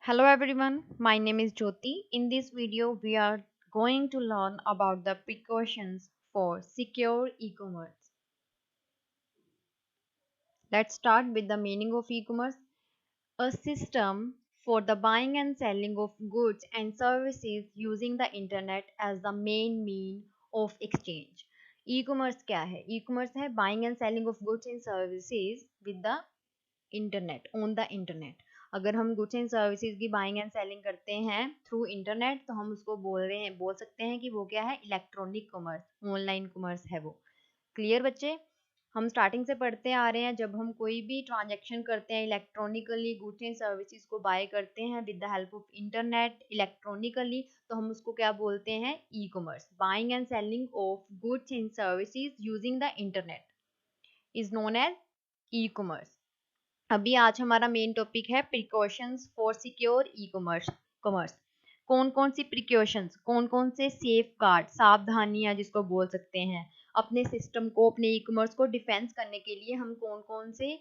Hello everyone, my name is Jyoti. In this video, we are going to learn about the precautions for secure e-commerce. Let's start with the meaning of e-commerce. A system for the buying and selling of goods and services using the internet as the main mean of exchange. E-commerce क्या है? E-commerce है buying and selling of goods and services with the internet on the internet. अगर हम goods and services की buying and selling करते हैं through internet तो हम उसको बोल सकते हैं कि वो क्या है, इलेक्ट्रॉनिक कॉमर्स, ऑनलाइन कॉमर्स है वो। क्लियर बच्चे? हम स्टार्टिंग से पढ़ते आ रहे हैं, जब हम कोई भी ट्रांजैक्शन करते हैं इलेक्ट्रॉनिकली, गुड्स एंड सर्विसेज को बाय करते हैं with the help of internet electronically, तो हम उसको क्या बोलते हैं, e commerce. Buying and selling of goods and services using the internet is known as e commerce. अभी आज हमारा मेन टॉपिक है precautions for secure e commerce. कौन कौन सी प्रिकॉशंस, कौन कौन से सेफ गार्ड, सावधानियां जिसको बोल सकते हैं, अपने सिस्टम को, अपने ई कॉमर्स को डिफेंस करने के लिए हम कौन कौन से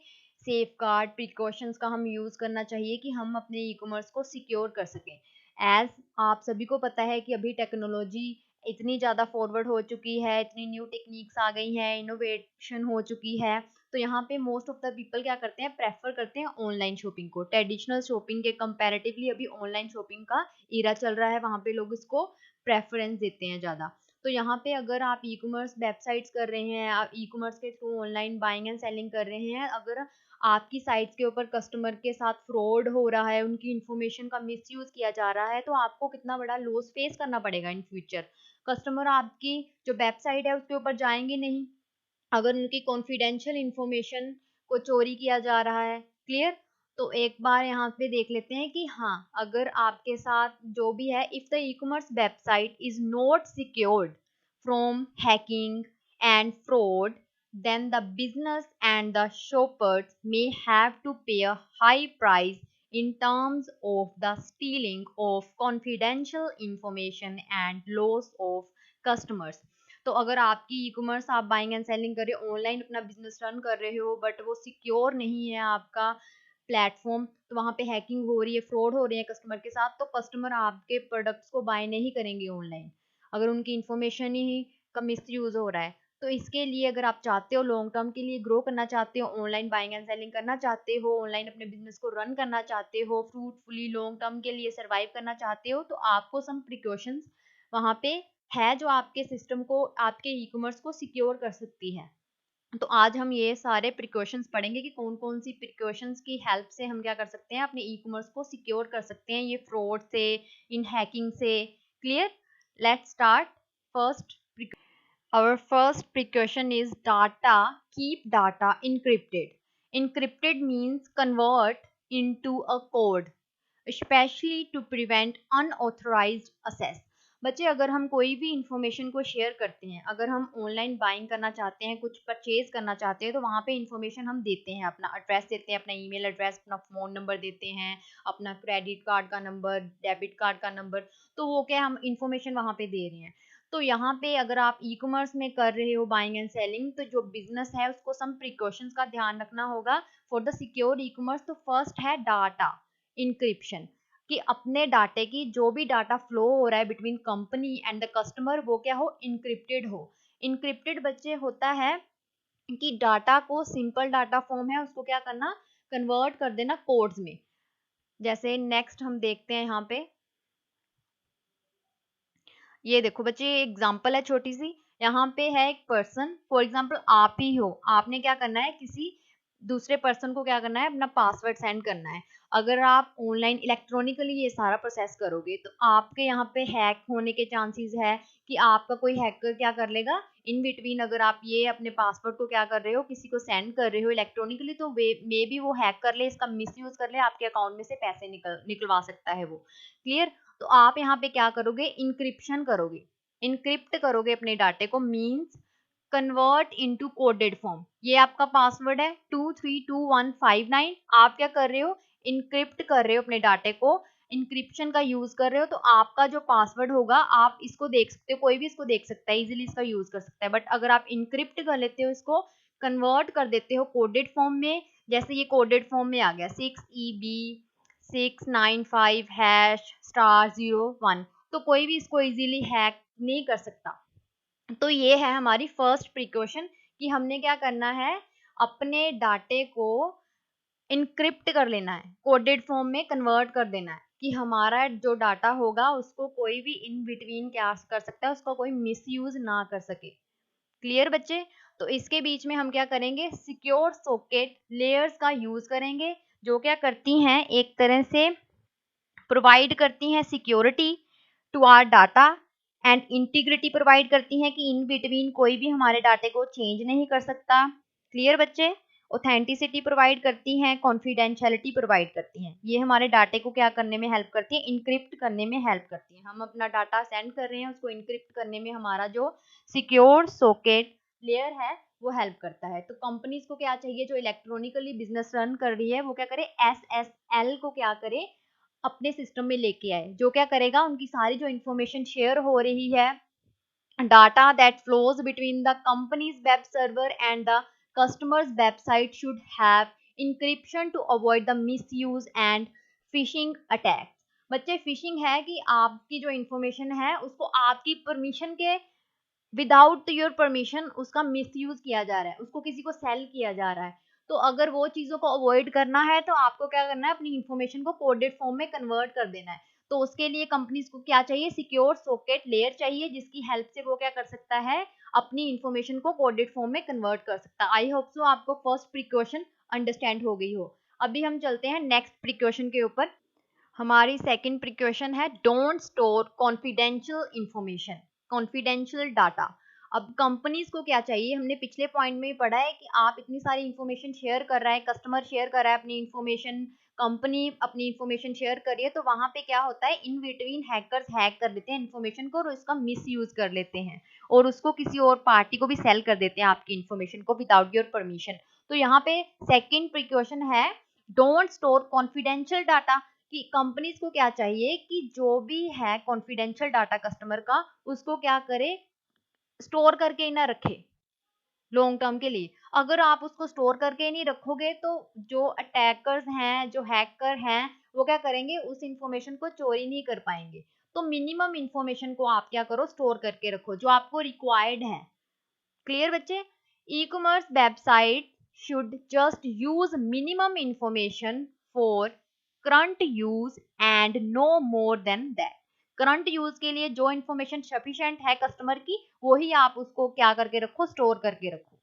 सेफ गार्ड प्रिकॉशंस का हम यूज करना चाहिए कि हम अपने ई कॉमर्स को सिक्योर कर सकें। एज आप सभी को पता है कि अभी टेक्नोलॉजी इतनी ज़्यादा फॉरवर्ड हो चुकी है, इतनी न्यू टेक्निक्स आ गई हैं, इनोवेशन हो चुकी है, तो यहाँ पे मोस्ट ऑफ द पीपल क्या करते हैं, प्रेफर करते हैं ऑनलाइन शॉपिंग को। ट्रेडिशनल शॉपिंग के कंपैरेटिवली अभी ऑनलाइन शॉपिंग का इरा चल रहा है, वहाँ पे लोग इसको प्रेफरेंस देते हैं ज़्यादा। तो यहाँ पे अगर आप ई कॉमर्स वेबसाइट्स कर रहे हैं, आप ई कॉमर्स के through online buying and selling कर रहे हैं, अगर आपकी साइट्स के ऊपर कस्टमर के साथ फ्रॉड हो रहा है, उनकी इंफॉर्मेशन का मिसयूज किया जा रहा है, तो आपको कितना बड़ा लॉस फेस करना पड़ेगा इन फ्यूचर। कस्टमर आपकी जो वेबसाइट है उसके ऊपर जाएंगे नहीं अगर उनकी कॉन्फिडेंशियल इंफॉर्मेशन को चोरी किया जा रहा है। क्लियर? तो एक बार यहाँ पे देख लेते हैं कि हाँ, अगर आपके साथ जो भी है, if the E commerce website is not secured from hacking and fraud, then the business and the shoppers may have to pay a high price in terms of the stealing of confidential information and loss of customers। तो अगर आपकी e commerce, आप buying and selling कर रहे हो, online अपना business run कर रहे हो, बट वो सिक्योर नहीं है आपका प्लेटफॉर्म, तो वहाँ पे हैकिंग हो रही है, फ्रॉड हो रही है कस्टमर के साथ, तो कस्टमर आपके प्रोडक्ट्स को बाय नहीं करेंगे ऑनलाइन अगर उनकी इंफॉर्मेशन ही का मिस यूज हो रहा है। तो इसके लिए अगर आप चाहते हो लॉन्ग टर्म के लिए ग्रो करना चाहते हो, ऑनलाइन बाइंग एंड सेलिंग करना चाहते हो, ऑनलाइन अपने बिजनेस को रन करना चाहते हो, फ्रूटफुली लॉन्ग टर्म के लिए सर्वाइव करना चाहते हो, तो आपको सम प्रिकॉशंस वहाँ पे है जो आपके सिस्टम को, आपके ई कॉमर्स को सिक्योर कर सकती है। तो आज हम ये सारे प्रिकॉशंस पढ़ेंगे कि कौन कौन सी प्रिकॉशंस की हेल्प से हम क्या कर सकते हैं, अपने ई कॉमर्स को सिक्योर कर सकते हैं, ये फ्रॉड से, इन हैकिंग से। Clear? Let's start. First, our first precaution is data. Keep data encrypted. Encrypted means convert into a code, especially to prevent unauthorized access। बच्चे, अगर हम कोई भी इंफॉर्मेशन को शेयर करते हैं, अगर हम ऑनलाइन बाइंग करना चाहते हैं, कुछ परचेज करना चाहते हैं, तो वहाँ पे इंफॉर्मेशन हम देते हैं, अपना एड्रेस देते हैं, अपना ईमेल एड्रेस, अपना फ़ोन नंबर देते हैं, अपना क्रेडिट कार्ड का नंबर, डेबिट कार्ड का नंबर, तो वो क्या हम इंफॉर्मेशन वहाँ पे दे रहे हैं। तो यहाँ पे अगर आप ई कॉमर्स में कर रहे हो बाइंग एंड सेलिंग, तो जो बिजनेस है उसको सम प्रिकॉशंस का ध्यान रखना होगा for the secure e commerce. तो फर्स्ट है डाटा इंक्रिप्शन, कि अपने डाटे की, जो भी डाटा फ्लो हो रहा है between company and the customer, वो क्या हो, इंक्रिप्टेड हो। इंक्रिप्टेड बच्चे होता है कि डाटा को, सिंपल डाटा फॉर्म है उसको क्या करना, कन्वर्ट कर देना कोड्स में। जैसे नेक्स्ट हम देखते हैं यहाँ पे, ये देखो बच्चे, एग्जांपल है छोटी सी। यहाँ पे है एक पर्सन, फॉर एग्जांपल आप ही हो, आपने क्या करना है, किसी दूसरे पर्सन को क्या करना है, अपना पासवर्ड सेंड करना है। अगर आप ऑनलाइन इलेक्ट्रॉनिकली ये सारा प्रोसेस करोगे, तो आपके यहाँ पे हैक होने के चांसेस है कि आपका कोई हैकर क्या कर लेगा इन बिटवीन। अगर आप ये अपने पासवर्ड को क्या कर रहे हो, किसी को सेंड कर रहे हो इलेक्ट्रॉनिकली, तो मे बी वो हैक कर ले, इसका मिसयूज कर ले, आपके अकाउंट में से पैसे निकलवा सकता है वो। क्लियर? तो आप यहाँ पे क्या करोगे, इंक्रिप्शन करोगे, इंक्रिप्ट करोगे अपने डाटे को, means convert into coded form. ये आपका पासवर्ड है 232159, आप क्या कर रहे हो, इंक्रिप्ट कर रहे हो अपने डाटे को, इंक्रिप्शन का यूज कर रहे हो। तो आपका जो पासवर्ड होगा, आप इसको देख सकते हो, कोई भी इसको देख सकता है, इजीली इसका यूज कर सकता है। बट अगर आप इंक्रिप्ट कर लेते हो, इसको कन्वर्ट कर देते हो कोडेड फॉर्म में, जैसे ये कोडेड फॉर्म में आ गया 6EB 695#*01, तो कोई भी इसको इजीली हैक नहीं कर सकता। तो ये है हमारी फर्स्ट प्रिकॉशन कि हमने क्या करना है, अपने डाटे को इनक्रिप्ट कर लेना है, कोडेड फॉर्म में कन्वर्ट कर देना है कि हमारा जो डाटा होगा उसको कोई भी इन बिटवीन क्या कर सकता है, उसका कोई मिसयूज ना कर सके। क्लियर बच्चे? तो इसके बीच में हम क्या करेंगे, सिक्योर सॉकेट लेयर्स का यूज करेंगे, जो क्या करती हैं, एक तरह से प्रोवाइड करती हैं security to our data and integrity provide करती हैं कि इन बिटवीन कोई भी हमारे डाटे को चेंज नहीं कर सकता। क्लियर बच्चे? ऑथेंटिसिटी प्रोवाइड करती हैं, कॉन्फिडेंशियलिटी प्रोवाइड करती हैं। ये हमारे डाटे को क्या करने में हेल्प करती है, इनक्रिप्ट करने में हेल्प करती है। हम अपना डाटा सेंड कर रहे हैं, उसको इनक्रिप्ट करने में हमारा जो सिक्योर सॉकेट लेयर है वो हेल्प करता है। तो कंपनीज को क्या चाहिए, जो इलेक्ट्रॉनिकली बिजनेस रन कर रही है, वो क्या करे, SSL को क्या करे, अपने सिस्टम में लेके आए, जो क्या करेगा, उनकी सारी जो इंफॉर्मेशन शेयर हो रही है, data that flows between the companies web server and the customers website should have encryption to avoid the misuse and phishing attack. बच्चे, फिशिंग है कि आपकी जो इंफॉर्मेशन है उसको आपकी परमिशन के विदाउट योर परमिशन उसका मिसयूज किया जा रहा है, उसको किसी को सेल किया जा रहा है। तो अगर वो चीजों को अवॉइड करना है तो आपको क्या करना है, अपनी इंफॉर्मेशन को कोडेड फॉर्म में कन्वर्ट कर देना है। तो उसके लिए कंपनीज को क्या चाहिए, सिक्योर सॉकेट लेयर चाहिए, जिसकी हेल्प से वो क्या कर सकता है, अपनी इंफॉर्मेशन को कोडेड फॉर्म में कन्वर्ट कर सकता है। आई होप सो आपको फर्स्ट प्रिकॉशन अंडरस्टैंड हो गई हो। अभी हम चलते हैं नेक्स्ट प्रिकॉशन के ऊपर। हमारी सेकंड प्रिकॉशन है, don't store confidential information, confidential data. अब कंपनीज को क्या चाहिए, हमने पिछले पॉइंट में ही पढ़ा है कि आप इतनी सारी इंफॉर्मेशन शेयर कर रहा है, कस्टमर शेयर कर रहा है अपनी इंफॉर्मेशन, कंपनी अपनी इंफॉर्मेशन शेयर कर रही है, तो वहां पे क्या होता है, इन बिटवीन हैकर्स हैक कर लेते हैं इंफॉर्मेशन को और उसका मिस यूज कर लेते हैं और उसको किसी और पार्टी को भी सेल कर देते हैं आपकी इंफॉर्मेशन को विदाउट योर परमिशन। तो यहाँ पे सेकेंड प्रिकॉशन है, डोंट स्टोर कॉन्फिडेंशियल डाटा, कि कंपनीज को क्या चाहिए कि जो भी है कॉन्फिडेंशियल डाटा कस्टमर का, उसको क्या करे, स्टोर करके ही ना रखे लॉन्ग टर्म के लिए। अगर आप उसको स्टोर करके नहीं रखोगे तो जो अटैकर्स हैं, जो हैकर हैं, वो क्या करेंगे, उस इंफॉर्मेशन को चोरी नहीं कर पाएंगे। तो मिनिमम इंफॉर्मेशन को आप क्या करो, स्टोर करके रखो जो आपको रिक्वायर्ड है। क्लियर बच्चे? E commerce website should just use minimum information for current use and no more than that. Current use के लिए जो इंफॉर्मेशन सफिशिएंट है कस्टमर की, वही आप उसको क्या करके रखो, स्टोर करके रखो।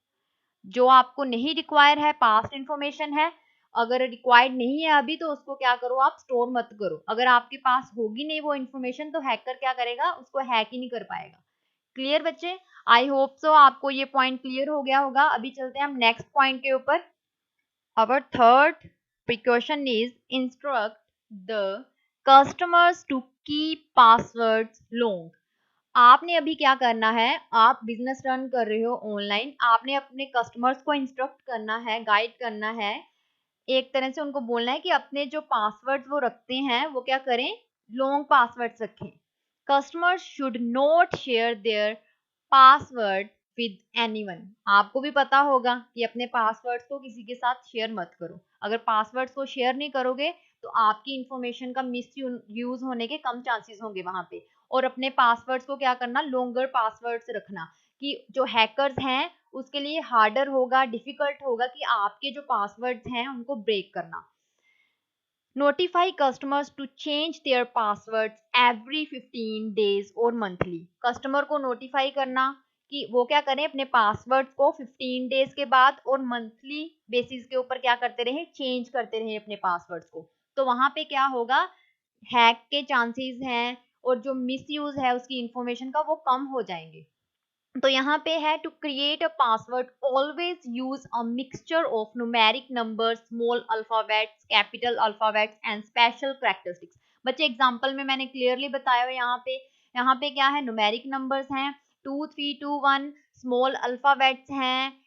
जो आपको नहीं रिक्वायर है, पास्ट इंफॉर्मेशन है, अगर रिक्वायर्ड नहीं है अभी, तो उसको क्या करो, आप स्टोर मत करो। अगर आपके पास होगी नहीं वो इंफॉर्मेशन, तो हैकर क्या करेगा, उसको हैक ही नहीं कर पाएगा। क्लियर बच्चे? आई होप सो आपको ये पॉइंट क्लियर हो गया होगा। अभी चलते हैं हम नेक्स्ट पॉइंट के ऊपर। Our third precaution is instruct the customers to keep passwords long. आपने अभी क्या करना है, आप बिजनेस रन कर रहे हो ऑनलाइन, आपने अपने कस्टमर्स को इंस्ट्रक्ट करना है, गाइड करना है, एक तरह से उनको बोलना है कि अपने जो पासवर्ड्स वो रखते हैं वो क्या करें, लॉन्ग पासवर्ड्स रखें। Customers should not share their password with anyone. आपको भी पता होगा कि अपने पासवर्ड्स को किसी के साथ शेयर मत करो। अगर पासवर्ड्स को शेयर नहीं करोगे तो आपकी इंफॉर्मेशन का मिस यूज होने के कम चांसेस होंगे वहां पे। और अपने पासवर्ड्स को क्या करना, लॉन्गर पासवर्ड्स रखना, कि जो हैकर्स हैं उसके लिए हार्डर होगा, डिफिकल्ट होगा कि आपके जो पासवर्ड्स हैं उनको ब्रेक करना। Notify customers to change their passwords every 15 days और मंथली। कस्टमर को नोटिफाई करना कि वो क्या करें, अपने पासवर्ड्स को 15 डेज के बाद और मंथली बेसिस के ऊपर क्या करते रहे, चेंज करते रहे अपने पासवर्ड्स को। तो वहां पे क्या होगा, हैक के चांसेस हैं और जो मिस यूज है उसकी इंफॉर्मेशन का वो कम हो जाएंगे। तो यहाँ पे है, to create a password always use a mixture of numeric numbers, small alphabets, capital alphabets and special characteristics. बच्चे एग्जांपल में मैंने क्लियरली बताया हुआ, यहाँ पे क्या है, न्यूमेरिक नंबर्स हैं 2 3 2 1, स्मॉल अल्फाबेट्स हैं,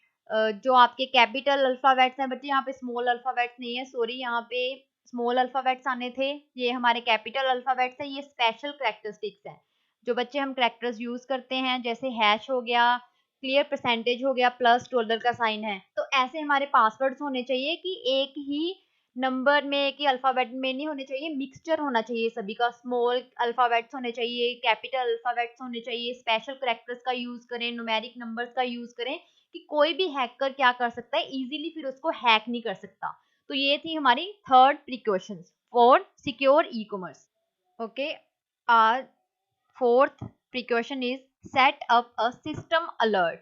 जो आपके कैपिटल अल्फाबेट्स हैं। बच्चे यहाँ पे स्मॉल अल्फाबेट्स नहीं है, सॉरी, यहाँ पे स्मॉल अल्फाबेट्स आने थे, ये हमारे कैपिटल अल्फाबेट्स है। ये स्पेशल कैरेक्टरिस्टिक्स है जो बच्चे हम कैरेक्टर्स यूज करते हैं, जैसे हैश हो गया, क्लियर परसेंटेज हो गया, प्लस डॉलर का साइन है। तो ऐसे हमारे पासवर्ड्स होने चाहिए कि एक ही नंबर में कि अल्फाबेट में नहीं होने चाहिए, मिक्सचर होना चाहिए सभी का, स्मॉल अल्फाबेट्स होने चाहिए, कैपिटल अल्फाबेट्स होने चाहिए, स्पेशल कैरेक्टर्स का यूज करें, न्यूमेरिक नंबर्स का यूज करें, कि कोई भी हैकर क्या कर सकता है, इजीली फिर उसको हैक नहीं कर सकता। तो ये थी हमारी third precautions for secure e commerce. Okay, our fourth precaution is set up a system alert.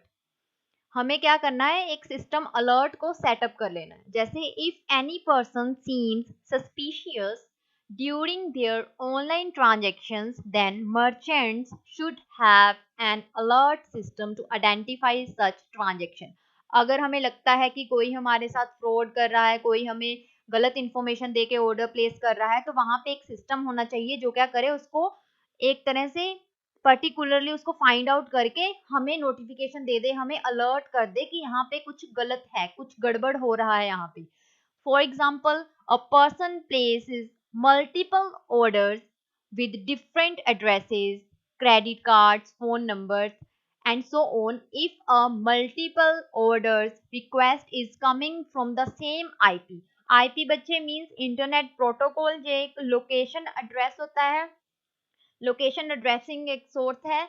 हमें क्या करना है, एक सिस्टम अलर्ट को सेटअप कर लेना है। जैसे if any person seems suspicious during their online transactions then merchants should have an alert system to identify such transaction. अगर हमें लगता है कि कोई हमारे साथ फ्रॉड कर रहा है, कोई हमें गलत इंफॉर्मेशन दे के ऑर्डर प्लेस कर रहा है, तो वहां पे एक सिस्टम होना चाहिए जो क्या करे, उसको एक तरह से पर्टिकुलरली उसको फाइंड आउट करके हमें नोटिफिकेशन दे दे, हमें अलर्ट कर दे कि यहाँ पे कुछ गलत है, कुछ गड़बड़ हो रहा है यहाँ पे। For example, a person places multiple orders with different addresses, credit cards, phone numbers, and so on. If a multiple orders request is coming from the same IP, IP बच्चे means internet protocol, जो एक location address होता है, location addressing एक source है।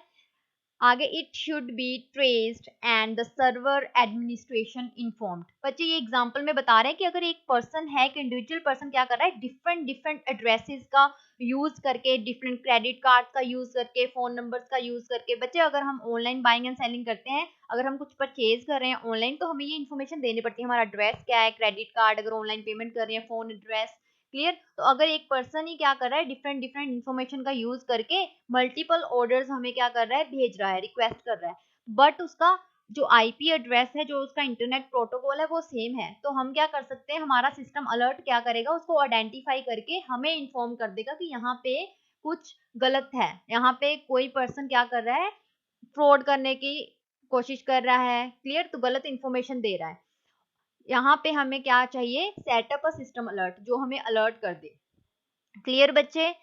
आगे it should be traced and the server administration informed. बच्चे ये एग्जांपल में बता रहे हैं कि अगर एक पर्सन है, एक इंडिविजुअल पर्सन क्या कर रहा है, डिफरेंट डिफरेंट एड्रेसेस का यूज करके, डिफरेंट क्रेडिट कार्ड का यूज करके, फोन नंबर्स का यूज करके। बच्चे अगर हम ऑनलाइन बाइंग एंड सेलिंग करते हैं, अगर हम कुछ परचेज कर रहे हैं ऑनलाइन, तो हमें ये इन्फॉर्मेशन देनी पड़ती है, हमारा एड्रेस क्या है, क्रेडिट कार्ड, अगर ऑनलाइन पेमेंट कर रहे हैं फोन एड्रेस। क्लियर? तो अगर एक पर्सन ही क्या कर रहा है, डिफरेंट डिफरेंट इन्फॉर्मेशन का यूज करके मल्टीपल ऑर्डर्स हमें क्या कर रहा है, भेज रहा है, रिक्वेस्ट कर रहा है, बट उसका जो आईपी एड्रेस है, जो उसका इंटरनेट प्रोटोकॉल है, वो सेम है, तो हम क्या कर सकते हैं, हमारा सिस्टम अलर्ट क्या करेगा, उसको आइडेंटिफाई करके हमें इन्फॉर्म कर देगा कि यहाँ पे कुछ गलत है, यहाँ पे कोई पर्सन क्या कर रहा है, फ्रॉड करने की कोशिश कर रहा है। क्लियर? तो गलत इन्फॉर्मेशन दे रहा है। यहाँ पे हमें क्या चाहिए, सेटअप अ सिस्टम अलर्ट, जो हमें अलर्ट कर दे। क्लियर बच्चे?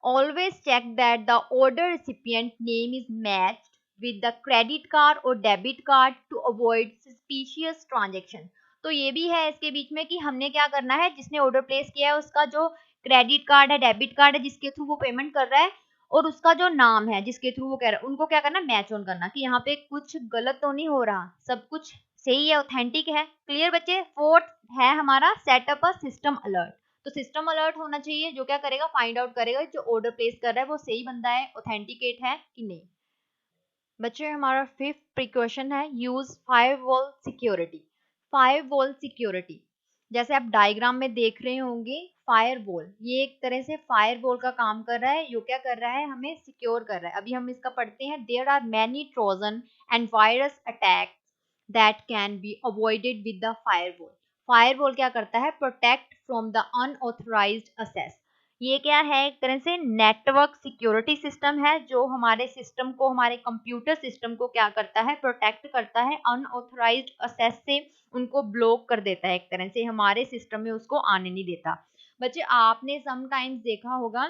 Always check that the order recipient name is matched with the credit card और debit card to avoid suspicious transaction. तो ये भी है इसके बीच में कि हमने क्या करना है, जिसने ऑर्डर प्लेस किया है उसका जो क्रेडिट कार्ड है, डेबिट कार्ड है, जिसके थ्रू वो पेमेंट कर रहा है, और उसका जो नाम है जिसके थ्रू वो कह रहा है, उनको क्या करना, मैच ऑन करना, कि यहाँ पे कुछ गलत तो नहीं हो रहा, सब कुछ सही है, ऑथेंटिक है। क्लियर बच्चे? फोर्थ है हमारा सेटअप अ सिस्टम अलर्ट। तो सिस्टम अलर्ट होना चाहिए जो क्या करेगा, फाइंड आउट करेगा जो ऑर्डर प्लेस कर रहा है वो सही बंदा है, ऑथेंटिकेट है कि नहीं। बच्चे हमारा फिफ्थ प्रिकॉशन है use firewall security. Firewall security, जैसे आप डायग्राम में देख रहे होंगे, फायरवॉल ये एक तरह से फायरवॉल का काम कर रहा है, जो क्या कर रहा है, हमें सिक्योर कर रहा है। अभी हम इसका पढ़ते हैं। There are many Trojan and virus attack that can be avoided with the firewall. Firewall क्या करता है, protect from the unauthorised access. ये क्या है, एक तरह से नेटवर्क सिक्योरिटी सिस्टम है, जो हमारे सिस्टम को, हमारे कंप्यूटर सिस्टम को क्या करता है, प्रोटेक्ट करता है अनऑथराइज्ड एक्सेस से, उनको ब्लॉक कर देता है, एक तरह से हमारे सिस्टम में उसको आने नहीं देता। बच्चे आपने समटाइम्स देखा होगा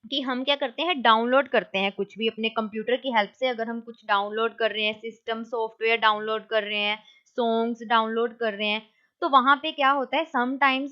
कि हम क्या करते हैं, डाउनलोड करते हैं कुछ भी अपने कंप्यूटर की हेल्प से। अगर हम कुछ डाउनलोड कर रहे हैं, सिस्टम सॉफ्टवेयर डाउनलोड कर रहे हैं, सॉन्ग्स डाउनलोड कर रहे हैं, तो वहां पे क्या होता है, समटाइम्स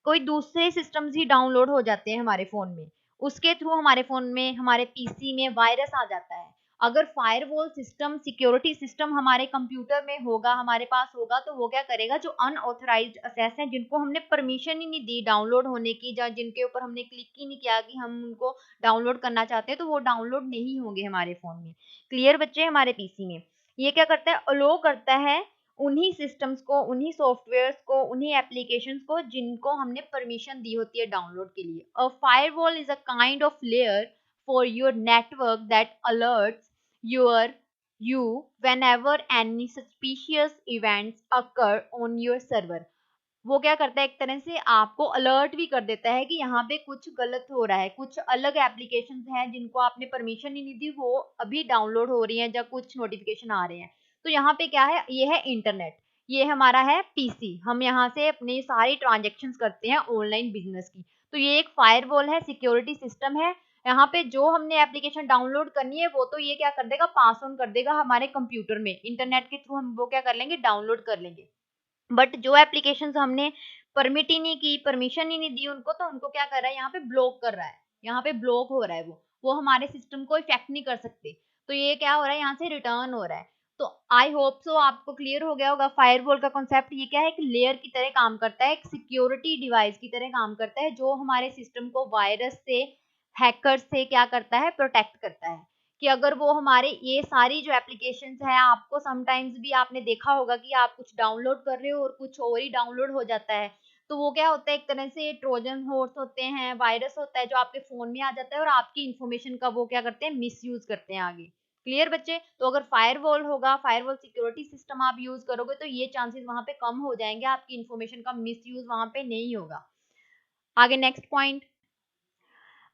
कोई दूसरे सिस्टम्स ही डाउनलोड हो जाते हैं हमारे फोन में, उसके थ्रू हमारे फोन में, हमारे पीसी में वायरस आ जाता है। अगर फायरवॉल सिस्टम, सिक्योरिटी सिस्टम हमारे कंप्यूटर में होगा, हमारे पास होगा, तो वो क्या करेगा, जो अनऑथराइज्ड एक्सेस है, जिनको हमने परमिशन ही नहीं दी डाउनलोड होने की, या जिनके ऊपर हमने क्लिक ही नहीं किया कि हम उनको डाउनलोड करना चाहते हैं, तो वो डाउनलोड नहीं होंगे हमारे फोन में। क्लियर बच्चे? हमारे पीसी में ये क्या करता है, अलो करता है उन्हीं सिस्टम्स को, उन्हीं सॉफ्टवेयर्स को, उन्हीं एप्लीकेशंस को जिनको हमने परमिशन दी होती है डाउनलोड के लिए। A firewall is a kind of layer for your network that alerts your you whenever any suspicious events occur on your server। वो क्या करता है, एक तरह से आपको अलर्ट भी कर देता है कि यहाँ पे कुछ गलत हो रहा है, कुछ अलग एप्लीकेशंस हैं जिनको आपने परमिशन ही नहीं दी, वो अभी डाउनलोड हो रही हैं, या कुछ नोटिफिकेशन आ रहे हैं। तो यहाँ पे क्या है, ये है इंटरनेट, ये हमारा है पीसी, हम यहाँ से अपनी सारी ट्रांजेक्शन्स करते हैं ऑनलाइन बिजनेस की। तो ये एक फायरवॉल है, सिक्योरिटी सिस्टम है। यहाँ पे जो हमने एप्लीकेशन डाउनलोड करनी है, वो तो ये क्या कर देगा, पास ऑन कर देगा हमारे कंप्यूटर में, इंटरनेट के थ्रू हम वो क्या कर लेंगे, डाउनलोड कर लेंगे। बट जो एप्लीकेशंस हमने परमिट ही नहीं की, परमिशन ही नहीं दी उनको, तो उनको क्या कर रहा है यहाँ पे ब्लॉक कर रहा है, यहाँ पे ब्लॉक हो रहा है, वो हमारे सिस्टम को इफेक्ट नहीं कर सकते। तो ये क्या हो रहा है, यहाँ से रिटर्न हो रहा है। तो आई होप सो आपको क्लियर हो गया होगा फायरवॉल का कॉन्सेप्ट। ये क्या है, एक लेयर की तरह काम करता है, एक सिक्योरिटी डिवाइस की तरह काम करता है, जो हमारे सिस्टम को वायरस से, हैकर्स से क्या करता है, प्रोटेक्ट करता है। कि अगर वो हमारे ये सारी जो एप्लीकेशंस हैं, आपको समटाइम्स भी आपने देखा होगा कि आप कुछ डाउनलोड कर रहे हो और कुछ और ही डाउनलोड हो जाता है, तो वो क्या होता है, एक तरह से ट्रोजन हॉर्स होते हैं, वायरस होता है जो आपके फोन में आ जाता है और आपकी इंफॉर्मेशन का वो क्या करते हैं, मिसयूज करते हैं आगे। क्लियर बच्चे? तो अगर फायरवॉल होगा, फायरवॉल सिक्योरिटी सिस्टम आप यूज करोगे, तो ये चांसेस वहां पे कम हो जाएंगे, आपकी इंफॉर्मेशन का मिसयूज वहां पे नहीं होगा। आगे नेक्स्ट पॉइंट,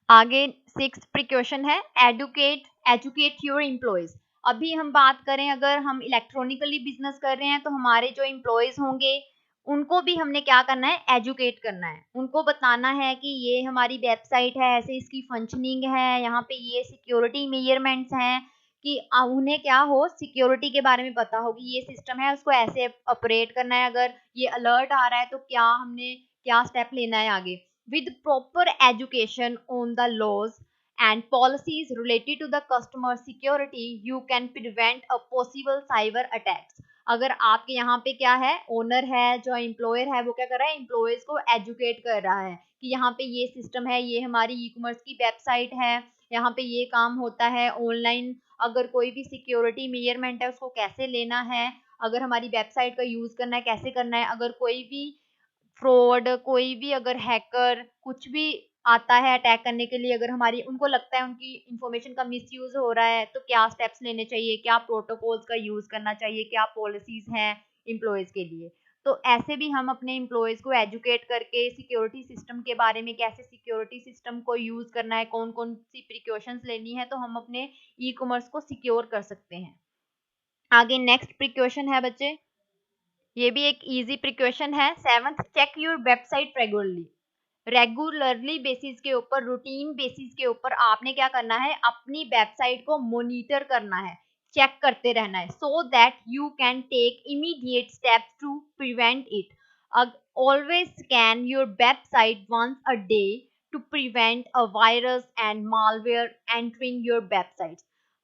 आगे 6th प्रिकॉशन है एजुकेट योर एम्प्लॉयज। अभी हम बात करें, अगर हम इलेक्ट्रॉनिकली बिजनेस कर रहे हैं, तो हमारे जो एम्प्लॉयज होंगे उनको भी हमने क्या करना है, एजुकेट करना है, उनको बताना है कि ये हमारी वेबसाइट है, ऐसे इसकी फंक्शनिंग है, यहाँ पे ये सिक्योरिटी मेजरमेंट्स हैं, कि उन्हें क्या हो, सिक्योरिटी के बारे में पता हो कि ये सिस्टम है, उसको ऐसे ऑपरेट करना है, अगर ये अलर्ट आ रहा है तो क्या हमने क्या स्टेप लेना है आगे। With proper education on the laws and policies related to the customer security, you can prevent a possible cyber attacks. अगर आपके यहाँ पे क्या है, ओनर है, जो एम्प्लॉयर है, वो क्या कर रहा है, एम्प्लॉयज को एजुकेट कर रहा है कि यहाँ पे ये सिस्टम है, ये हमारी ई कॉमर्स की वेबसाइट है, यहाँ पे ये काम होता है ऑनलाइन, अगर कोई भी सिक्योरिटी मेजरमेंट है उसको कैसे लेना है, अगर हमारी वेबसाइट का यूज करना है कैसे करना है, अगर कोई भी फ्रॉड, कोई भी अगर हैकर कुछ भी आता है अटैक करने के लिए, अगर हमारी उनको लगता है उनकी इंफॉर्मेशन का मिसयूज हो रहा है, तो क्या स्टेप्स लेने चाहिए, क्या प्रोटोकॉल्स का यूज करना चाहिए, क्या पॉलिसीज हैं एम्प्लॉयज के लिए। तो ऐसे भी हम अपने एम्प्लॉयज को एजुकेट करके सिक्योरिटी सिस्टम के बारे में, कैसे सिक्योरिटी सिस्टम को यूज करना है, कौन कौन सी प्रिकॉशंस लेनी है, तो हम अपने ई कॉमर्स को सिक्योर कर सकते हैं। आगे नेक्स्ट प्रिकॉशन है बच्चे, ये भी एक इजी प्रिकॉशन है, 7th, check your website regularly basis के ऊपर, रूटीन बेसिस के ऊपर आपने क्या करना है, अपनी वेबसाइट को मॉनिटर करना है, चेक करते रहना है, so that you can take immediate steps to prevent it. Always scan your website once a day to prevent a virus and malware entering your website.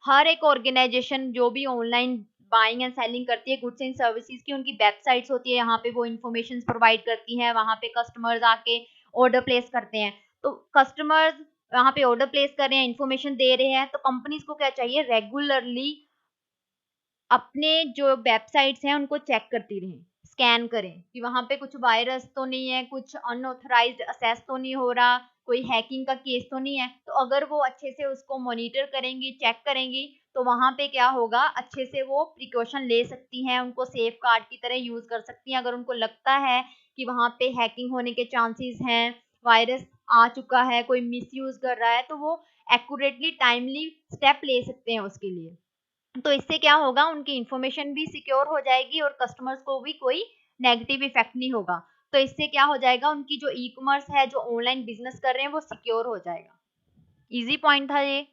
हर एक ऑर्गेनाइजेशन जो भी ऑनलाइन बाइंग एंड सेलिंग करती है goods and services की, उनकी websites होती है, यहाँ पे वो इन्फॉर्मेशन प्रोवाइड करती हैं, वहां पे कस्टमर्स आके ऑर्डर प्लेस करते हैं, तो कस्टमर्स वहां पे ऑर्डर प्लेस कर रहे हैं, इन्फॉर्मेशन दे रहे हैं, तो कंपनीज को क्या चाहिए, रेगुलरली अपने जो वेबसाइट्स हैं उनको चेक करती रहें, स्कैन करें कि वहां पे कुछ वायरस तो नहीं है, कुछ अनऑथराइज्ड एक्सेस तो नहीं हो रहा, कोई हैकिंग का केस तो नहीं है। तो अगर वो अच्छे से उसको मॉनिटर करेंगी, चेक करेंगी, तो वहां पे क्या होगा, अच्छे से वो प्रिकॉशन ले सकती हैं, उनको सेफ गार्ड की तरह यूज कर सकती हैं। अगर उनको लगता है कि वहां पे हैकिंग होने के चांसेस हैं, वायरस आ चुका है, कोई मिसयूज कर रहा है, तो वो एक्यूरेटली टाइमली स्टेप ले सकते हैं उसके लिए। तो इससे क्या होगा, उनकी इंफॉर्मेशन भी सिक्योर हो जाएगी और कस्टमर्स को भी कोई नेगेटिव इफेक्ट नहीं होगा। तो इससे क्या हो जाएगा, उनकी जो ई कॉमर्स है, जो ऑनलाइन बिजनेस कर रहे हैं, वो सिक्योर हो जाएगा। इजी पॉइंट था ये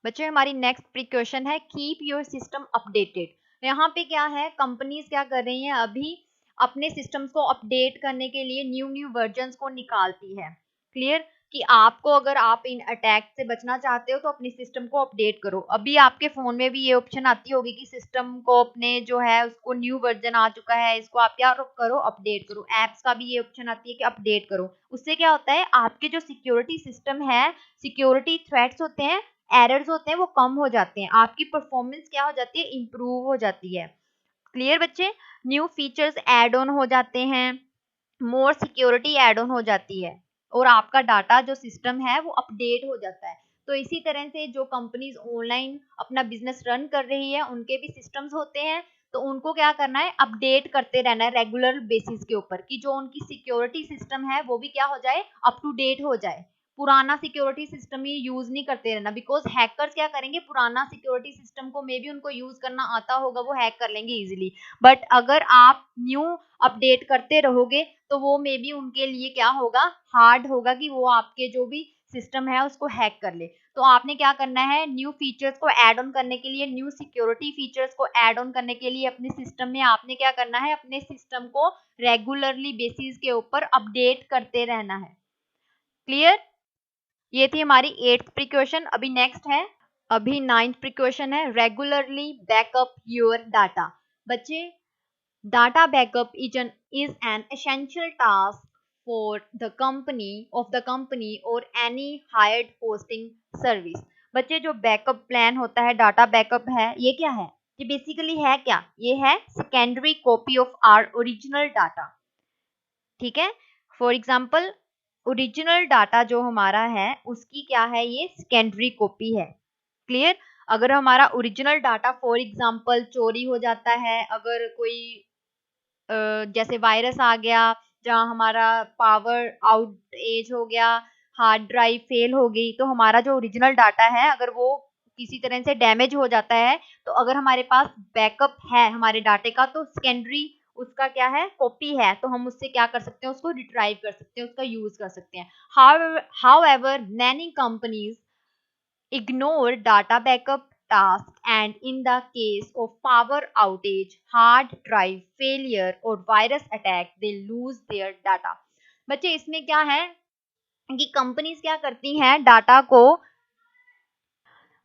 बच्चे। हमारी नेक्स्ट प्रिकॉशन है, कीप योर सिस्टम अपडेटेड। यहाँ पे क्या है, कंपनीज क्या कर रही हैं, अभी अपने सिस्टम्स को अपडेट करने के लिए न्यू वर्जन्स को निकालती है। क्लियर? कि आपको, अगर आप इन अटैक से बचना चाहते हो, तो अपनी सिस्टम को अपडेट करो। अभी आपके फोन में भी ये ऑप्शन आती होगी कि सिस्टम को अपने जो है उसको न्यू वर्जन आ चुका है, इसको आप क्या करो, अपडेट करो। एप्स का भी ये ऑप्शन आती है कि अपडेट करो। उससे क्या होता है, आपके जो सिक्योरिटी सिस्टम है, सिक्योरिटी थ्रेट्स होते हैं, एरर्स होते हैं, वो कम हो जाते हैं, आपकी परफॉर्मेंस क्या हो जाती है, इंप्रूव हो जाती है। क्लियर बच्चे? न्यू फीचर्स ऐड ऑन हो जाते हैं, मोर सिक्योरिटी ऐड ऑन हो जाती है, और आपका डाटा जो सिस्टम है वो अपडेट हो जाता है। तो इसी तरह से जो कंपनीज ऑनलाइन अपना बिजनेस रन कर रही है, उनके भी सिस्टम्स होते हैं, तो उनको क्या करना है, अपडेट करते रहना है रेगुलर बेसिस के ऊपर, कि जो उनकी सिक्योरिटी सिस्टम है वो भी क्या हो जाए, अप टू डेट हो जाए। पुराना सिक्योरिटी सिस्टम ही यूज नहीं करते रहना, बिकॉज हैकर्स क्या करेंगे, पुराना सिक्योरिटी सिस्टम को मे बी उनको यूज करना आता होगा, वो हैक कर लेंगे इजिली। बट अगर आप न्यू अपडेट करते रहोगे, तो वो मे बी उनके लिए क्या होगा, हार्ड होगा कि वो आपके जो भी सिस्टम है उसको हैक कर ले। तो आपने क्या करना है, न्यू फीचर्स को ऐड ऑन करने के लिए, न्यू सिक्योरिटी फीचर्स को ऐड ऑन करने के लिए अपने सिस्टम में आपने क्या करना है, अपने सिस्टम को रेगुलरली बेसिस के ऊपर अपडेट करते रहना है। क्लियर? ये थी हमारी 8th प्रिकॉशन। अभी नेक्स्ट है, अभी 9th प्रिकॉशन है, रेगुलरली बैकअप योर डाटा। बच्चे, data backup is an essential task for the company or any hired hosting service। बच्चे, जो बैकअप प्लान होता है, डाटा बैकअप है, ये क्या है, ये बेसिकली है क्या, ये है secondary copy of our original data. ठीक है, फॉर एग्जाम्पल ओरिजिनल डाटा जो हमारा है उसकी क्या है, ये सेकेंडरी कॉपी है। क्लियर? अगर हमारा ओरिजिनल डाटा फॉर एग्जाम्पल चोरी हो जाता है, अगर कोई जैसे वायरस आ गया, जहाँ हमारा पावर आउटेज हो गया, हार्ड ड्राइव फेल हो गई, तो हमारा जो ओरिजिनल डाटा है अगर वो किसी तरह से डैमेज हो जाता है, तो अगर हमारे पास बैकअप है हमारे डाटे का, तो सेकेंडरी उसका क्या है, कॉपी है, तो हम उससे क्या कर सकते हैं, उसको रिट्राइव कर सकते हैं, उसका यूज कर सकते हैं। However, many companies ignore data backup task, and in the case of power outage, hard drive failure or virus attack, they lose their data। बच्चे, इसमें क्या है कि कंपनीज क्या करती हैं डाटा को,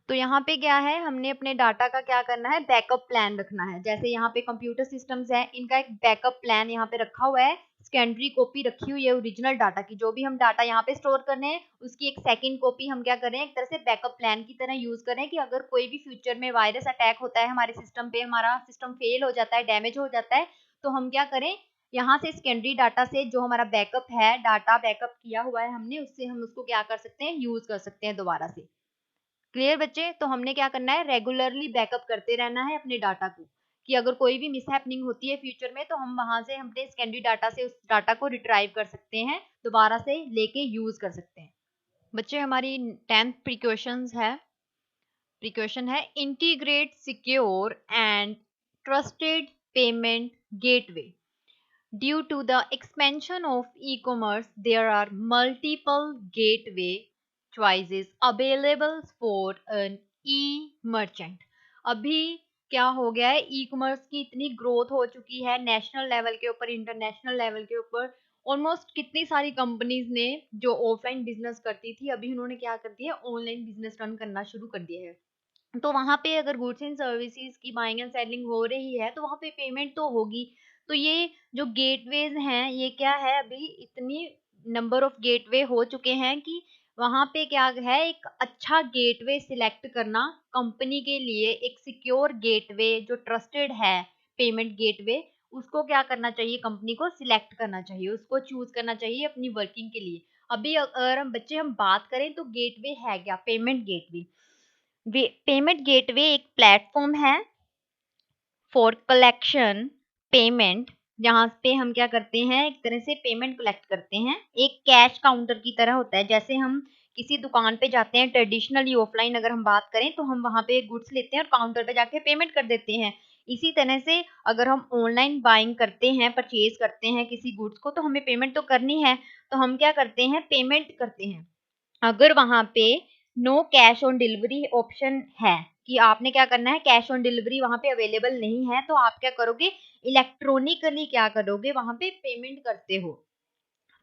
तो यहाँ पे क्या है, हमने अपने डाटा का क्या करना है, बैकअप प्लान रखना है। जैसे यहाँ पे कंप्यूटर सिस्टम्स है, इनका एक बैकअप प्लान यहाँ पे रखा हुआ है, सेकेंडरी कॉपी रखी हुई है ओरिजिनल डाटा की, जो भी हम डाटा यहाँ पे स्टोर करने हैं उसकी एक सेकंड कॉपी हम क्या करें, एक तरह से बैकअप प्लान की तरह यूज करें, कि अगर कोई भी फ्यूचर में वायरस अटैक होता है हमारे सिस्टम पे, हमारा सिस्टम फेल हो जाता है, डैमेज हो जाता है, तो हम क्या करें, यहाँ से सेकेंडरी डाटा से जो हमारा बैकअप है, डाटा बैकअप किया हुआ है हमने, उससे हम उसको क्या कर सकते हैं, यूज कर सकते हैं दोबारा से। क्लियर बच्चे? तो हमने क्या करना है, रेगुलरली बैकअप करते रहना है अपने डाटा को, कि अगर कोई भी मिसहैपनिंग होती है फ्यूचर में, तो हम वहां से अपने सेकेंडरी डाटा से उस डाटा को रिट्राइव कर सकते हैं, दोबारा से लेके यूज कर सकते हैं। बच्चे, हमारी 10th प्रिकॉशन है integrate secure and trusted payment gateway. Due to the expansion of e-commerce, there are multiple gateway choices available for an e-merchant। अभी क्या हो गया है, ई कॉमर्स की इतनी ग्रोथ हो चुकी है नेशनल लेवल के ऊपर, इंटरनेशनल लेवल के ऊपर, ऑलमोस्ट कितनी सारी कंपनीज ने जो ऑफलाइन बिजनेस करती थी, अभी उन्होंने क्या कर दिया, ऑनलाइन बिजनेस रन करना शुरू कर दिया है। तो वहां पे अगर गुड्स एंड सर्विसेज की बाइंग एंड सेलिंग हो रही है, तो वहां पे पेमेंट तो होगी। तो ये जो गेटवेज हैं, ये क्या है, अभी इतनी नंबर ऑफ गेटवे हो चुके हैं कि वहां पे क्या है, एक अच्छा गेटवे सिलेक्ट करना कंपनी के लिए, एक सिक्योर गेटवे जो ट्रस्टेड है, पेमेंट गेटवे, उसको क्या करना चाहिए, कंपनी को सिलेक्ट करना चाहिए, उसको चूज करना चाहिए अपनी वर्किंग के लिए। अभी अगर हम बच्चे हम बात करें, तो गेटवे है क्या, पेमेंट गेटवे। पेमेंट गेटवे एक प्लेटफॉर्म है फॉर कलेक्शन पेमेंट, जहाँ पे हम क्या करते हैं, एक तरह से पेमेंट कलेक्ट करते हैं, एक कैश काउंटर की तरह होता है। जैसे हम किसी दुकान पे जाते हैं, ट्रेडिशनली ऑफलाइन अगर हम बात करें, तो हम वहां पे गुड्स लेते हैं और काउंटर पे जाके पेमेंट कर देते हैं। इसी तरह से अगर हम ऑनलाइन बाइंग करते हैं, परचेज करते हैं किसी गुड्स को, तो हमें पेमेंट तो करनी है, तो हम क्या करते हैं, पेमेंट करते हैं। अगर वहां पे no cash on delivery option है, कि आपने क्या करना है, कैश ऑन डिलीवरी वहां पे अवेलेबल नहीं है, तो आप क्या करोगे, इलेक्ट्रॉनिकली क्या करोगे, वहां पे पेमेंट करते हो।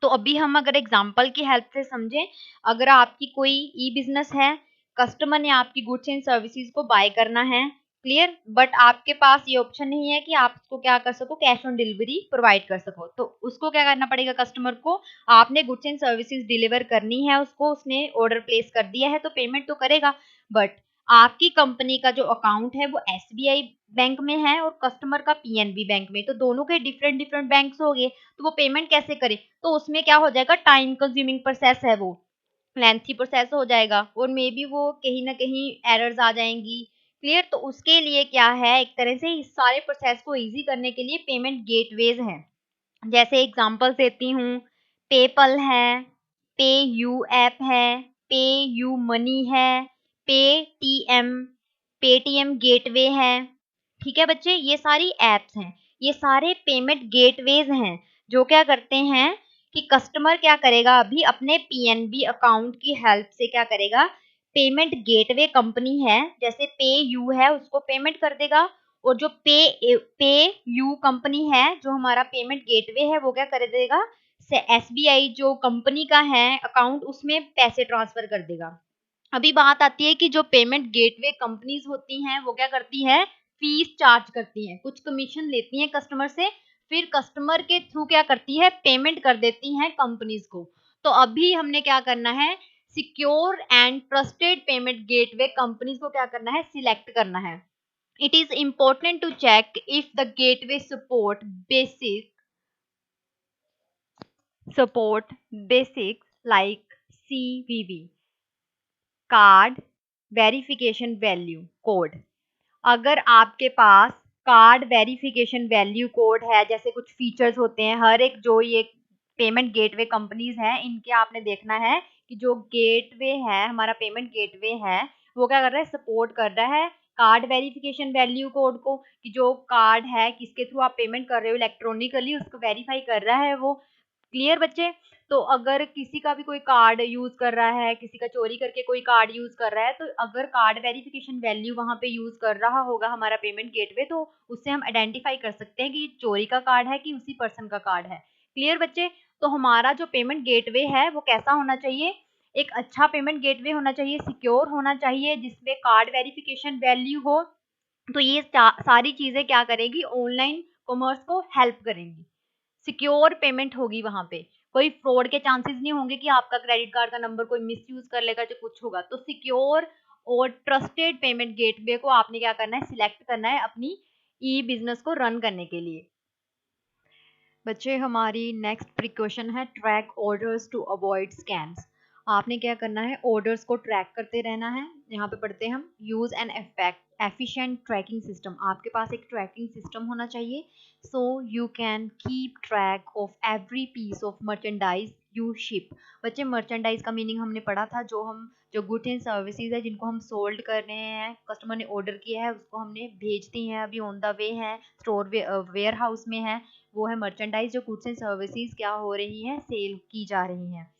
तो अभी हम अगर एग्जांपल की हेल्प से समझें, अगर आपकी कोई ई बिजनेस है, कस्टमर ने आपकी गुड्स एंड सर्विसेज को बाय करना है, क्लियर, बट आपके पास ये ऑप्शन नहीं है कि आप उसको क्या कर सको, कैश ऑन डिलीवरी प्रोवाइड कर सको, तो उसको क्या करना पड़ेगा, कस्टमर को आपने गुड्स एंड सर्विसेज डिलीवर करनी है उसको, उसने ऑर्डर प्लेस कर दिया है, तो पेमेंट तो करेगा, बट आपकी कंपनी का जो अकाउंट है वो एसबीआई बैंक में है और कस्टमर का पीएनबी बैंक में, तो दोनों के डिफरेंट डिफरेंट बैंक्स हो गए, तो वो पेमेंट कैसे करे, तो उसमें क्या हो जाएगा, टाइम कंज्यूमिंग प्रोसेस है, वो लेंथी प्रोसेस हो जाएगा, और मे बी वो कहीं ना कहीं एरर्स आ जाएंगी। क्लियर? तो उसके लिए क्या है, एक तरह से इस सारे प्रोसेस को इजी करने के लिए पेमेंट गेटवेज हैं। जैसे एग्जांपल देती हूँ, पेपल है, पे यू ऐप है, पे यू मनी है, पेटीएम, पेटीएम गेटवे है। ठीक है बच्चे, ये सारी एप्स हैं, ये सारे पेमेंट गेटवेज हैं, जो क्या करते हैं कि कस्टमर क्या करेगा, अभी अपने पीएनबी अकाउंट की हेल्प से क्या करेगा, पेमेंट गेटवे कंपनी है जैसे पे यू है उसको पेमेंट कर देगा, और जो पे यू कंपनी है जो हमारा पेमेंट गेटवे है वो क्या कर देगा, से एसबीआई जो कंपनी का है अकाउंट उसमें पैसे ट्रांसफर कर देगा। अभी बात आती है कि जो पेमेंट गेटवे कंपनीज होती हैं वो क्या करती है, फीस चार्ज करती हैं, कुछ कमीशन लेती हैं कस्टमर से, फिर कस्टमर के थ्रू क्या करती है, पेमेंट कर देती हैं कंपनीज को। तो अभी हमने क्या करना है, secure and trusted payment gateway companies को क्या करना है, सिलेक्ट करना है। It is important to check if the gateway support basics like CVV, card verification value code. अगर आपके पास कार्ड वेरिफिकेशन वैल्यू कोड है, जैसे कुछ फीचर्स होते हैं हर एक जो ये पेमेंट गेटवे कंपनीज हैं इनके, आपने देखना है कि जो गेटवे है हमारा पेमेंट गेटवे है वो क्या कर रहा है, सपोर्ट कर रहा है कार्ड वेरिफिकेशन वैल्यू कोड को, कि जो कार्ड है किसके थ्रू आप पेमेंट कर रहे हो इलेक्ट्रॉनिकली उसको वेरीफाई कर रहा है वो। क्लियर बच्चे? तो अगर किसी का भी कोई कार्ड यूज कर रहा है, किसी का चोरी करके कोई कार्ड यूज कर रहा है, तो अगर कार्ड वेरिफिकेशन वैल्यू वहां पे यूज कर रहा होगा हमारा पेमेंट गेटवे, तो उससे हम आइडेंटिफाई कर सकते हैं कि चोरी का कार्ड है कि उसी पर्सन का कार्ड है। क्लियर बच्चे? तो हमारा जो पेमेंट गेटवे है वो कैसा होना चाहिए, एक अच्छा पेमेंट गेटवे होना चाहिए, सिक्योर होना चाहिए, जिसमें कार्ड वेरिफिकेशन वैल्यू हो। तो ये सारी चीजें क्या करेगी, ऑनलाइन कॉमर्स को हेल्प करेंगी, सिक्योर पेमेंट होगी, वहां पे कोई फ्रॉड के चांसेस नहीं होंगे कि आपका क्रेडिट कार्ड का नंबर कोई मिसयूज कर लेगा जो कुछ होगा। तो सिक्योर और ट्रस्टेड पेमेंट गेटवे को आपने क्या करना है, सिलेक्ट करना है अपनी ई बिजनेस को रन करने के लिए। बच्चे हमारी नेक्स्ट प्रिकॉशन है track orders to avoid scams. आपने क्या करना है, ऑर्डर्स को ट्रैक करते रहना है। यहाँ पे पढ़ते हैं हम, use an efficient tracking system. आपके पास एक ट्रैकिंग सिस्टम होना चाहिए, so you can keep track of every piece of merchandise you ship. बच्चे मर्चेंडाइज का मीनिंग हमने पढ़ा था, जो गुड्स एंड सर्विसेज है जिनको हम सोल्ड कर रहे हैं, कस्टमर ने ऑर्डर किया है उसको हमने भेजती हैं, अभी ऑन द वे है, स्टोर वेयर हाउस में है, वो है मर्चेंडाइज, जो गुड्स एंड सर्विसेज क्या हो रही हैं, सेल की जा रही हैं।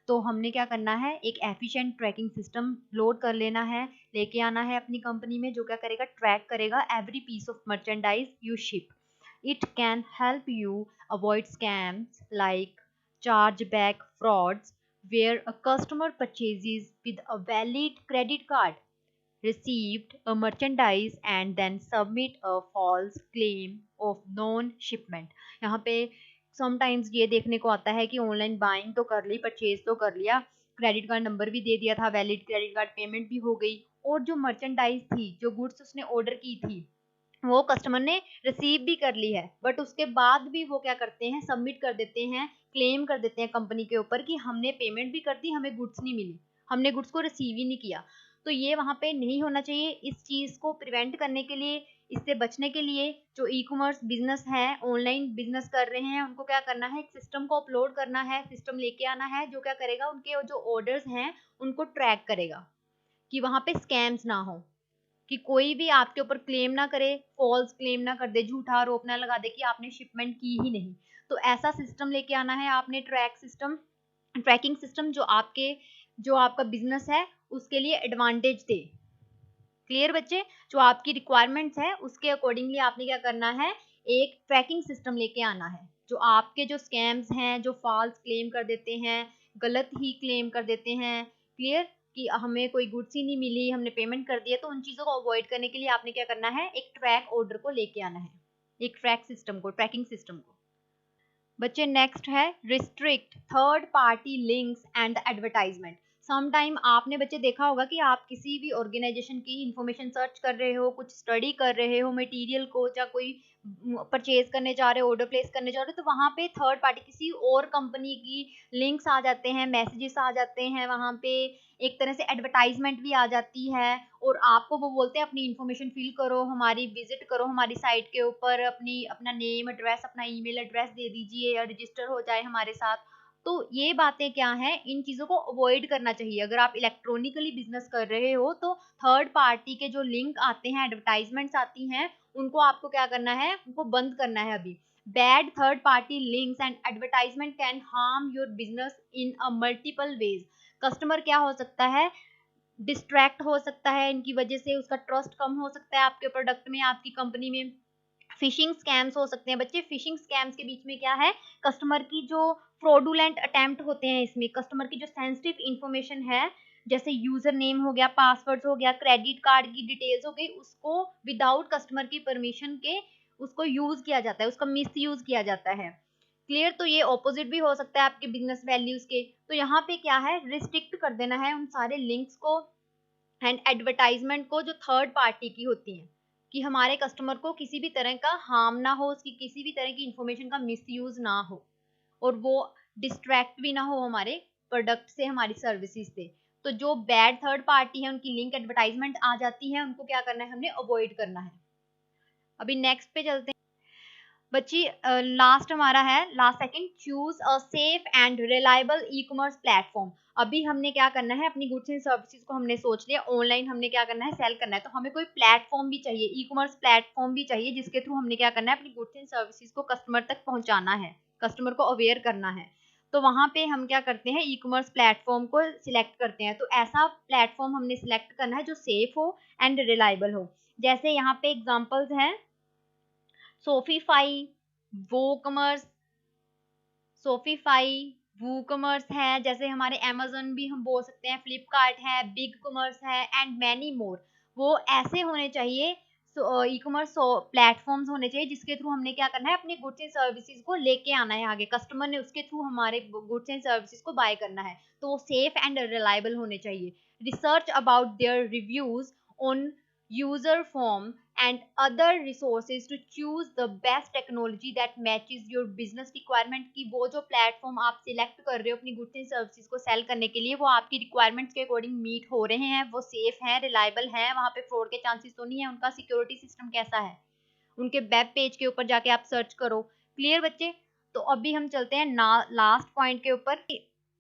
तो हमने क्या करना है, एक एफिशिएंट ट्रैकिंग सिस्टम लोड कर लेना है, लेके आना है अपनी कंपनी में, जो क्या करेगा, ट्रैक करेगा every piece of merchandise you ship. It can help you avoid scams like chargeback frauds where a customer purchases with a valid credit card, received a merchandise and then submit a false claim of non shipment। यहाँ पे sometimes ये देखने को आता है कि online buying तो कर ली, परचेज तो कर लिया, क्रेडिट कार्ड नंबर भी दे दिया था, वैलिड क्रेडिट कार्ड पेमेंट भी हो गई, और जो मर्चेंडाइज थी, जो गुड्स उसने ऑर्डर की थी, वो कस्टमर ने रिसीव भी कर ली है, बट उसके बाद भी वो क्या करते हैं, सबमिट कर देते हैं, क्लेम कर देते हैं कंपनी के ऊपर कि हमने पेमेंट भी कर दी, हमें गुड्स नहीं मिली, हमने गुड्स को रिसीव ही नहीं किया। तो ये वहां पे नहीं होना चाहिए। इस चीज को प्रिवेंट करने के लिए, इससे बचने के लिए, जो ई कॉमर्स बिजनेस है, ऑनलाइन बिजनेस कर रहे हैं, उनको क्या करना है, एक सिस्टम को अपलोड करना है, सिस्टम लेके आना है, जो क्या करेगा, उनके जो ऑर्डर्स हैं उनको ट्रैक करेगा, कि वहां पे स्कैम्स ना हो, कि कोई भी आपके ऊपर क्लेम ना करे, फॉल्स क्लेम ना कर दे, झूठा आरोप ना लगा दे कि आपने शिपमेंट की ही नहीं। तो ऐसा सिस्टम लेके आना है आपने, ट्रैकिंग सिस्टम, जो आपका बिजनेस है उसके लिए एडवांटेज दे। क्लियर बच्चे? जो आपकी रिक्वायरमेंट्स है उसके अकॉर्डिंगली आपने क्या करना है, एक ट्रैकिंग सिस्टम लेके आना है, जो आपके जो स्कैम्स हैं, जो फॉल्स क्लेम कर देते हैं, गलत ही क्लेम कर देते हैं, क्लियर, कि हमें कोई गुड्स ही नहीं मिली, हमने पेमेंट कर दिया, तो उन चीजों को अवॉइड करने के लिए आपने क्या करना है, एक ट्रैक ऑर्डर को लेके आना है, एक ट्रैकिंग सिस्टम को। बच्चे नेक्स्ट है restrict third party links and advertisement. Sometime आपने बच्चे देखा होगा कि आप किसी भी ऑर्गेनाइजेशन की इंफॉर्मेशन सर्च कर रहे हो, कुछ स्टडी कर रहे हो मटेरियल को, या कोई परचेज करने जा रहे हो, ऑर्डर प्लेस करने जा रहे हो, तो वहां पे थर्ड पार्टी किसी और कंपनी की लिंक्स आ जाते हैं, मैसेजेस आ जाते हैं, वहां पे एक तरह से एडवर्टाइजमेंट भी आ जाती है, और आपको वो बोलते हैं अपनी इंफॉर्मेशन फिल करो, हमारी विजिट करो हमारी साइट के ऊपर, अपना नेम एड्रेस, अपना ईमेल एड्रेस दे दीजिए या रजिस्टर हो जाए हमारे साथ। तो ये बातें क्या हैं, इन चीजों को अवॉइड करना चाहिए। अगर आप इलेक्ट्रॉनिकली बिजनेस कर रहे हो तो थर्ड पार्टी के जो लिंक आते हैं, एडवर्टाइजमेंट्स आती हैं, उनको आपको क्या करना है, उनको बंद करना है अभी। Bad third party links and advertisement can harm your business in a multiple ways. Customer क्या हो सकता है, डिस्ट्रैक्ट हो सकता है इनकी वजह से, उसका ट्रस्ट कम हो सकता है आपके प्रोडक्ट में, आपकी कंपनी में। फिशिंग स्कैम्स हो सकते हैं बच्चे। फिशिंग स्कैम्स के बीच में क्या है, कस्टमर की जो फ्रॉडुलेंट अटेम्प्ट होते हैं, इसमें कस्टमर की जो सेंसिटिव इंफॉर्मेशन है, जैसे यूजर नेम हो गया, पासवर्ड हो गया, क्रेडिट कार्ड की डिटेल्स हो गई, उसको विदाउट कस्टमर की परमिशन के उसको यूज किया जाता है, उसका मिस यूज किया जाता है। क्लियर। तो ये ऑपोजिट भी हो सकता है आपके बिजनेस वैल्यूज के। तो यहाँ पे क्या है, रिस्ट्रिक्ट कर देना है उन सारे लिंक्स को एंड एडवर्टाइजमेंट को जो थर्ड पार्टी की होती हैं, कि हमारे कस्टमर को किसी भी तरह का हार्म ना हो, उसकी किसी भी तरह की इंफॉर्मेशन का मिसयूज ना हो, और वो डिस्ट्रैक्ट भी ना हो हमारे प्रोडक्ट से, हमारी सर्विसेज से। तो जो बैड थर्ड पार्टी है, उनकी लिंक एडवर्टाइजमेंट आ जाती है, उनको क्या करना है, हमने अवॉइड करना है। अभी नेक्स्ट पे चलते हैं बच्ची। लास्ट हमारा है, last second, choose a safe and reliable e commerce platform. अभी हमने क्या करना है, अपनी गुड्स एंड सर्विसेज को हमने सोच लिया, ऑनलाइन हमने क्या करना है, सेल करना है। तो हमें कोई प्लेटफॉर्म भी चाहिए, ई कॉमर्स प्लेटफॉर्म भी चाहिए, जिसके थ्रू हमने क्या करना है, अपनी गुड्स एंड सर्विसेज को कस्टमर तक पहुंचाना है, कस्टमर को अवेयर करना है। तो वहां पे हम क्या करते हैं, ई कॉमर्स प्लेटफॉर्म को सिलेक्ट करते हैं। तो ऐसा प्लेटफॉर्म हमने सिलेक्ट करना है जो सेफ हो एंड रिलायबल हो। जैसे यहाँ पे एग्जाम्पल्स हैं, सोफीफाई, वोकमर्स, सोफीफाई, वूकमर्स है, जैसे हमारे अमेजन भी हम बोल सकते हैं, फ्लिपकार्ट है, बिग कॉमर्स है, एंड मैनी मोर। वो ऐसे होने चाहिए, ई कॉमर्स प्लेटफॉर्म्स होने चाहिए जिसके थ्रू हमने क्या करना है, अपनी गुड्स एंड सर्विसेज को लेके आना है आगे, कस्टमर ने उसके थ्रू हमारे गुड्स एंड सर्विसेज को बाय करना है। तो वो सेफ एंड रिलायबल होने चाहिए। Research about their reviews on user form and other resources to choose the best technology that matches your business requirement। कि वो जो प्लेटफॉर्म आप सिलेक्ट कर रहे हो अपनी गुड्स एंड सर्विसेज को सेल करने के लिए, वो आपकी रिक्वायरमेंट्स के अकॉर्डिंग मीट हो रहे हैं, वो सेफ हैं, रिलायबल हैं, वहाँ पे फ्रॉड के चांसेस तो नहीं है, उनका सिक्योरिटी सिस्टम कैसा है, उनके वेब पेज के ऊपर जाके आप सर्च करो। क्लियर बच्चे। तो अभी हम चलते हैं लास्ट पॉइंट के ऊपर।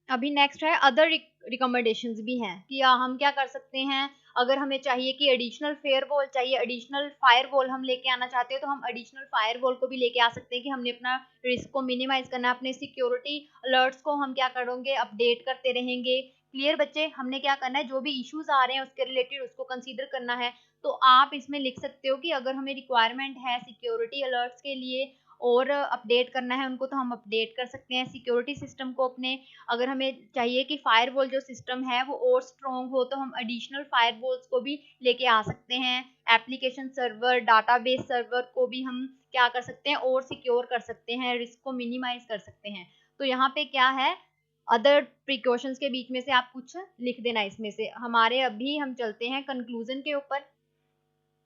अभी नेक्स्ट है, अदर रिकमेंडेशंस भी हैं कि हम क्या कर सकते हैं, अगर हमें चाहिए कि एडिशनल फेयरवॉल चाहिए, एडिशनल फायरवॉल हम लेके आना चाहते हैं, तो हम एडिशनल फायरवॉल को भी लेके आ सकते हैं कि हमने अपना रिस्क को मिनिमाइज करना है, अपने सिक्योरिटी अलर्ट्स को हम क्या करेंगे, अपडेट करते रहेंगे। क्लियर बच्चे। हमने क्या करना है, जो भी इश्यूज आ रहे हैं उसके रिलेटेड उसको कंसीडर करना है। तो आप इसमें लिख सकते हो कि अगर हमें रिक्वायरमेंट है सिक्योरिटी अलर्ट्स के लिए और अपडेट करना है उनको, तो हम अपडेट कर सकते हैं सिक्योरिटी सिस्टम को अपने। अगर हमें चाहिए कि फायरवॉल जो सिस्टम है वो और स्ट्रॉन्ग हो, तो हम एडिशनल फायरवॉल्स को भी लेके आ सकते हैं। एप्लीकेशन सर्वर, डाटाबेस सर्वर को भी हम क्या कर सकते हैं, और सिक्योर कर सकते हैं, रिस्क को मिनिमाइज कर सकते हैं। तो यहाँ पे क्या है, अदर प्रिकॉशंस के बीच में से आप कुछ लिख देना इसमें से। हमारे अभी हम चलते हैं कंक्लूजन के ऊपर।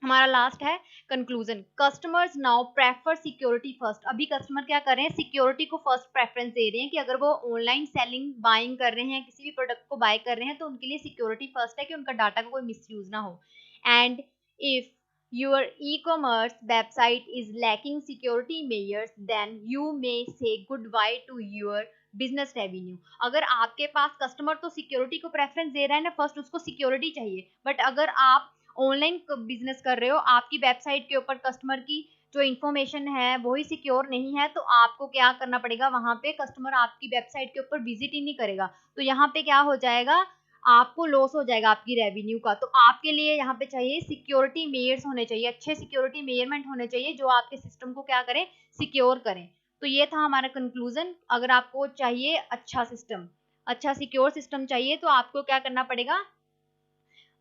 हमारा लास्ट है conclusion. Customers now prefer security first. अभी कस्टमर क्या कर रहे हैं, सिक्योरिटी को फर्स्ट प्रेफरेंस दे रहे हैं, कि अगर वो ऑनलाइन सेलिंग बाइंग कर रहे हैं, किसी भी प्रोडक्ट को बाय कर रहे हैं, तो उनके लिए सिक्योरिटी फर्स्ट है कि उनका डाटा का कोई मिसयूज ना हो। And if your e commerce website is lacking security measures, then you may say goodbye to your business revenue. अगर आपके पास कस्टमर तो सिक्योरिटी को प्रेफरेंस दे रहा है ना, फर्स्ट उसको सिक्योरिटी चाहिए, बट अगर आप ऑनलाइन बिजनेस कर रहे हो, आपकी वेबसाइट के ऊपर कस्टमर की जो इन्फॉर्मेशन है वही सिक्योर नहीं है, तो आपको क्या करना पड़ेगा, वहां पे कस्टमर आपकी वेबसाइट के ऊपर विजिट ही नहीं करेगा। तो यहाँ पे क्या हो जाएगा, आपको लॉस हो जाएगा आपकी रेवेन्यू का। तो आपके लिए यहाँ पे चाहिए सिक्योरिटी मेजर्स होने चाहिए, अच्छे सिक्योरिटी मेजरमेंट होने चाहिए जो आपके सिस्टम को क्या करें, सिक्योर करें। तो ये था हमारा कंक्लूजन। अगर आपको चाहिए अच्छा सिस्टम, अच्छा सिक्योर सिस्टम चाहिए, तो आपको क्या करना पड़ेगा,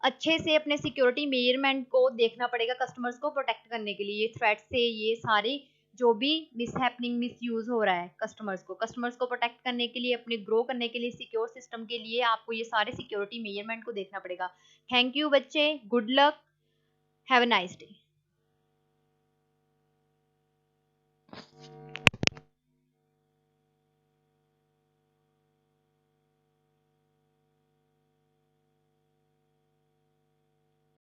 अच्छे से अपने सिक्योरिटी मेजरमेंट को देखना पड़ेगा, कस्टमर्स को प्रोटेक्ट करने के लिए, ये थ्रेट से, ये सारे जो भी मिसहैपनिंग, मिसयूज हो रहा है कस्टमर्स को प्रोटेक्ट करने के लिए, अपने ग्रो करने के लिए, सिक्योर सिस्टम के लिए आपको ये सारे सिक्योरिटी मेजरमेंट को देखना पड़ेगा। थैंक यू बच्चे, good luck, have a nice day.